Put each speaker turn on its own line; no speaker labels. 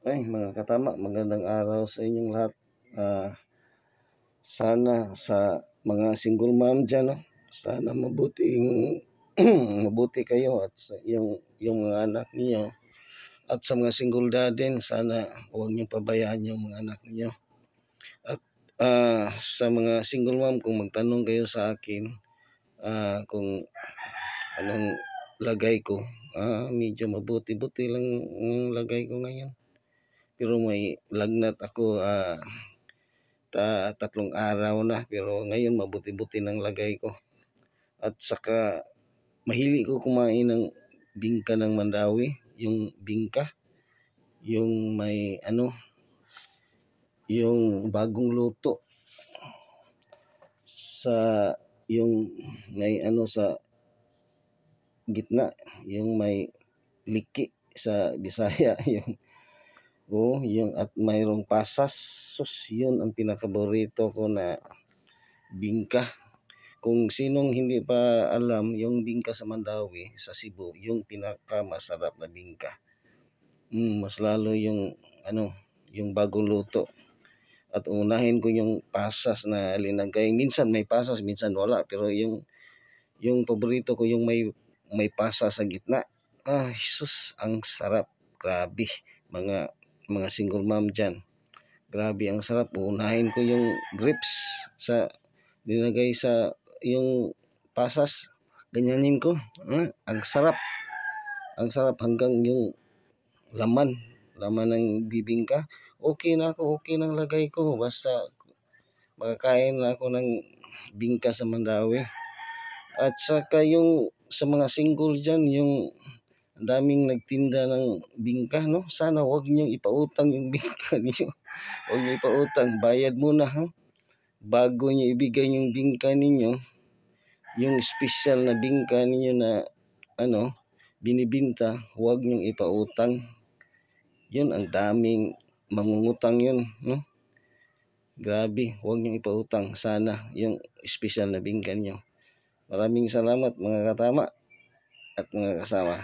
Ay, mga katama, magandang araw sa inyong lahat. Sana sa mga single mom dyan, no? Sana mabuting mabuti kayo at sa yung mga anak niyo. At sa mga single dad din, sana huwag niyo pabayaan yung mga anak niyo. At sa mga single mom, kung magtanong kayo sa akin kung anong lagay ko, medyo mabuti-buti lang ang lagay ko ngayon. Pero may lagnat ako 3 araw na, pero ngayon mabuti-buti ng lagay ko. At saka mahili ko kumain ng bingka ng Mandawi, yung bingka, yung may yung bagong luto sa yung may sa gitna, yung may liki sa Bisaya, yung at mayroong pasas. Sus, yun ang pinakaborito ko na bingka. Kung sinong hindi pa alam, yung bingka sa Mandawi, sa Cebu, yung pinakamasarap na bingka. Mas lalo yung yung bagong luto. At unahin ko yung pasas na linagay. Minsan may pasas, minsan wala. Pero yung paborito ko yung may pasas sa gitna. Sus, ang sarap. Grabe, mga single mom dyan. Grabe, ang sarap. Unahin ko yung grapes sa linagay sa yung pasas. Ganyanin ko. Ang sarap. Ang sarap hanggang yung laman ng bibingka. Okay na ako, okay nang lagay ko. Basta makakain na ako ng bingka sa Mandawi. At saka yung sa mga single dyan, yung daming nagtinda ng bingka, no? Sana wag niyong ipautang yung bingka niyo. Huwag niyo ipautang. Bayad muna, ha? Bago niyo ibigay yung bingka ninyo, yung special na bingka ninyo na binibinta, huwag niyong ipautang. Yun, ang daming mangungutang yun, no? Grabe, huwag niyong ipautang. Sana yung special na bingka niyo. Maraming salamat mga katama at mga kasama.